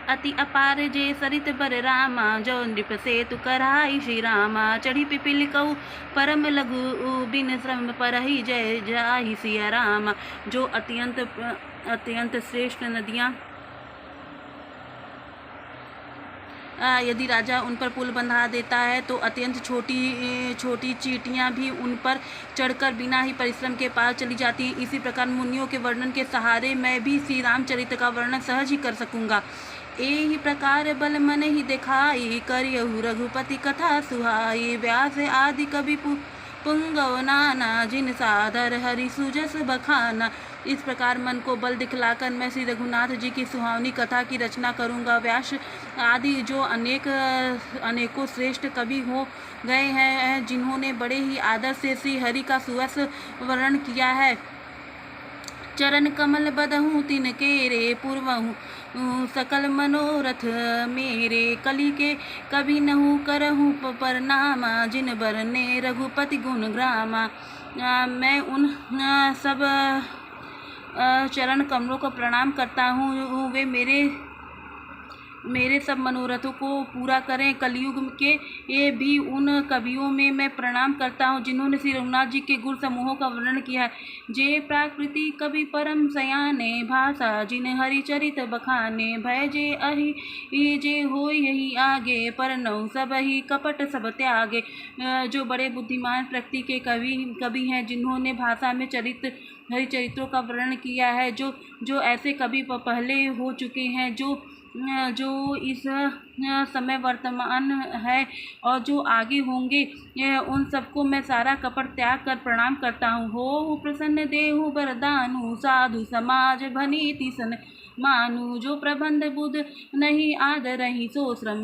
अति अपार जे सरित बर रामा, जो नृप सेतु कराई श्री रामा। चढ़ी पिपिल कहु परम लघु, बिन श्रम परहि जय जाहि सिया रामा। जो अत्यंत श्रेष्ठ नदियाँ यदि राजा उन पर पुल बंधा देता है तो अत्यंत छोटी छोटी चींटियाँ भी उन पर चढ़कर बिना ही परिश्रम के पार चली जाती। इसी प्रकार मुनियों के वर्णन के सहारे मैं भी श्री रामचरित्र का वर्णन सहज ही कर सकूँगा। एहि प्रकार बल मन ही दिखाई, करियहु रघुपति कथा सुहाई। व्यास आदि कवि पुंगव नाना, जिन सादर हरि सुजस बखाना। इस प्रकार मन को बल दिखलाकर मैं श्री रघुनाथ जी की सुहावनी कथा की रचना करूँगा। व्यास आदि जो अनेकों श्रेष्ठ कवि हो गए हैं, जिन्होंने बड़े ही आदर से श्री हरि का सुयस वर्णन किया है। चरण कमल बदहूँ तिन केरे, पूर्वहूँ सकल मनोरथ मेरे। कली के कभी नहु करहूँ परनामा, जिन बरने रघुपति गुण ग्रामा। मैं उन सब चरण कमलों को प्रणाम करता हूँ, वे मेरे सब मनोरथों को पूरा करें। कलयुग के ये भी उन कवियों में मैं प्रणाम करता हूँ, जिन्होंने श्री रघुनाथ जी के गुण समूहों का वर्णन किया है। जे प्राकृति कवि परम सयाने, भाषा जिन हरिचरित बखाने। भय जे अहि जे हो यही आगे, पर नौ सब ही कपट सब त्यागे। जो बड़े बुद्धिमान प्रकृति के कवि हैं, जिन्होंने भाषा में हरिचरित्रों का वर्णन किया है। जो ऐसे कवि पहले हो चुके हैं, जो इस समय वर्तमान है और जो आगे होंगे, उन सबको मैं सारा कपट त्याग कर प्रणाम करता हूँ। हो प्रसन्न देहु बरदानु, साधु समाज भनीति सन मानु। जो प्रबंध बुध नहीं आदरहि, सो श्रम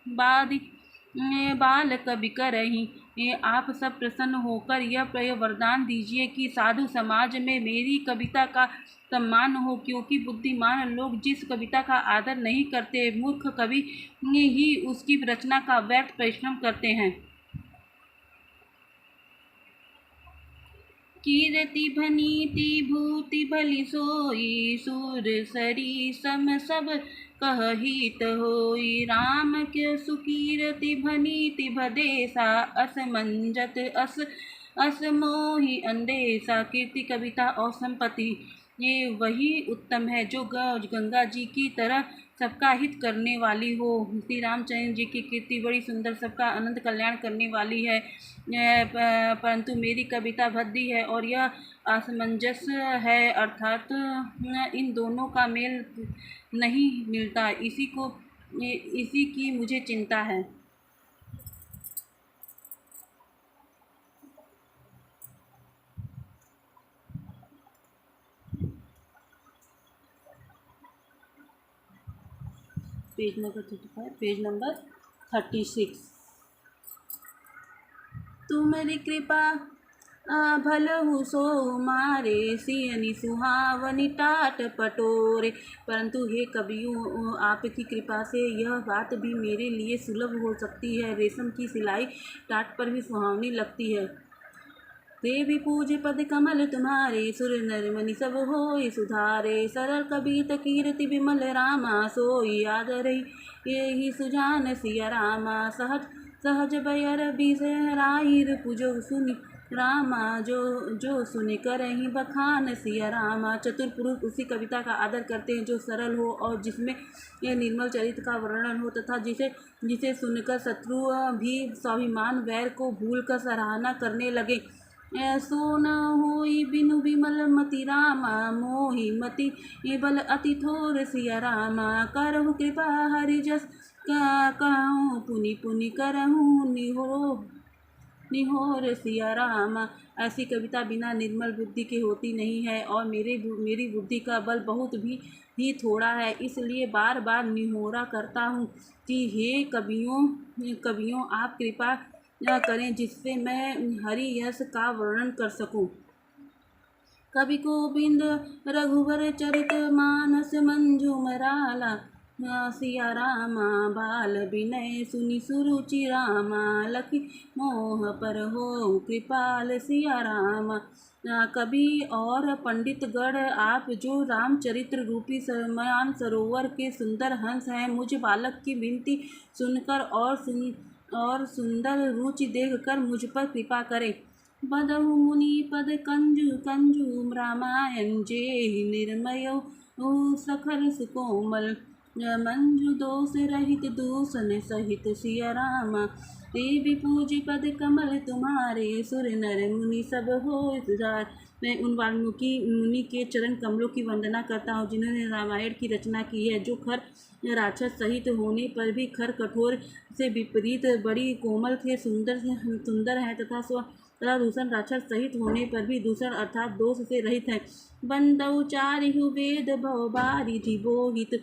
बादि बाल कवि करही। आप सब प्रसन्न होकर यह वरदान दीजिए कि साधु समाज में मेरी कविता का सम्मान हो, क्योंकि बुद्धिमान लोग जिस कविता का आदर नहीं करते, मूर्ख कवि ही उसकी रचना का व्यर्थ परिश्रम करते हैं। कीर्ति भनीति भूति भली सोई, सूर सरी सम सब कहहित होई। राम के सुकीर्ति भनीति भदेसा, असमंजत अस मोहि अंदेसा। कीर्ति कविता और संपत्ति ये वही उत्तम है जो गंगा जी की तरह सबका हित करने वाली हो। श्री रामचंद्र जी की कीर्ति बड़ी सुंदर, सबका अनंत कल्याण करने वाली है, परंतु मेरी कविता भद्दी है और यह असमंजस है, अर्थात इन दोनों का मेल नहीं मिलता। इसी की मुझे चिंता है। Page number 35, page number 36। तुम्हारी कृपा भलहु सो मारे, सियनि सुहावनी टाट पटोरे। परंतु हे कवियों, आपकी कृपा से यह बात भी मेरे लिए सुलभ हो सकती है। रेशम की सिलाई टाट पर भी सुहावनी लगती है। देवी पूज पद कमल तुम्हारे, सुर नर मनि सब होय सुधारे। सरल कबीत कीर्ति विमल रामा, सोई आदरहि यही सुजान सिया रामा। सहज बयर बिसराइर पुजो सुनि रामा, जो सुनि करहि बखान सिया रामा। चतुर पुरुष उसी कविता का आदर करते हैं जो सरल हो और जिसमें यह निर्मल चरित्र का वर्णन हो, तथा जिसे सुनकर शत्रु भी स्वाभिमान वैर को भूलकर सराहना करने लगे। सो न होई बिनु विमल मति रामा, मोहि मति बल अति थोर सिया रामा। करहु कृपा हरि जस कहूँ, पुनि पुनि करहूँ निहोर सिया रामा। ऐसी कविता बिना निर्मल बुद्धि के होती नहीं है और मेरी बुद्धि का बल बहुत भी थोड़ा है, इसलिए बार बार निहोरा करता हूँ कि हे कवियों आप कृपा करें जिससे मैं हरि यश का वर्णन कर सकूं। कवि गोविंद रघुवर चरित मानस मंजू मराला, सिया रामा बाल विनय सुनि सुरुचि रामा लखी मोह पर हो कृपाल सिया रामा। कवि और पंडित गण, आप जो रामचरित्र रूपी मान सरोवर के सुंदर हंस हैं, मुझ बालक की विनती सुनकर और सुंदर रुचि देखकर मुझ पर कृपा करें। बदहु मुनि पद कंजु कंजु रामायण जेहि निर्मयो सखर सुकोमल। मंजु दोष रहित दूषण सहित सिया रामा। देवी पूजी पद कमल तुम्हारे सुर नर मुनि सब हो सुधार। मैं उन वाल्मीकि मुनि के चरण कमलों की वंदना करता हूँ जिन्होंने रामायण की रचना की है, जो खर राक्षस सहित होने पर भी खर कठोर से विपरीत बड़ी कोमल थे, सुंदर है तथा दूषण राक्षस सहित होने पर भी दूषण अर्थात दोष से रहित है। बंदौ चारिहु वेद भव बारिधि बोहित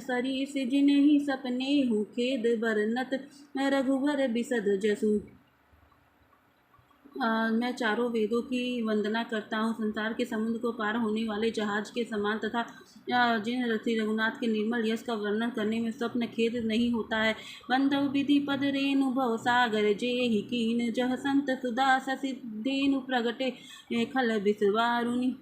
सरीस जिन्हि सपने हूँ खेद बरनत रघुवर बिसद जसु। मैं चारों वेदों की वंदना करता हूँ, संसार के समुद्र को पार होने वाले जहाज के समान तथा जिन श्री रघुनाथ के निर्मल यश का वर्णन करने में स्वप्न खेद नहीं होता है। बंधु विधि पद रेणु भव सागर जेहि कीन जह संत सुधा ससि धेनु प्रगटे खल बिसवारुनि।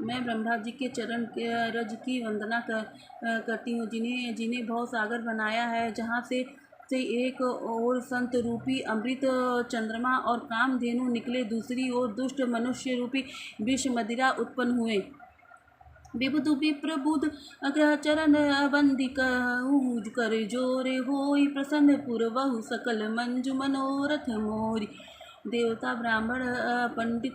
मैं ब्रह्मा जी के चरण के रज की वंदना करती हूँ, जिन्हें भव सागर बनाया है, जहाँ से एक ओर संत रूपी अमृत चंद्रमा और कामधेनु निकले, दूसरी ओर दुष्ट मनुष्य रूपी विष मदिरा उत्पन्न हुए। विबुधु विप्र बुध अग्रह चरण बंदी कर जोरे होई प्रसन्न पुरवहु सकल मंजु मनोरथ मोरी। देवता ब्राह्मण पंडित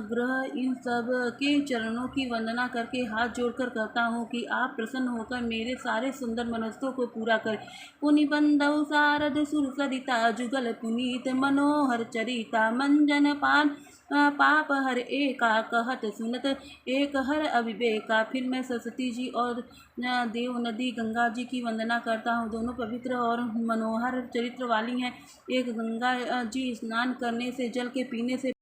ग्रह इन सब के चरणों की वंदना करके हाथ जोड़कर कहता हूँ कि आप प्रसन्न होकर मेरे सारे सुंदर मनोरथों को पूरा करें। पुनि बंदौ सारद सुर सरिता जुगल पुनीत मनोहर चरिता मंजन पान पाप हर एका कहत सुनत एक हर अविवेका। फिर मैं सरस्वती जी और देव नदी गंगा जी की वंदना करता हूँ, दोनों पवित्र और मनोहर चरित्र वाली हैं। एक गंगा जी स्नान करने से, जल के पीने से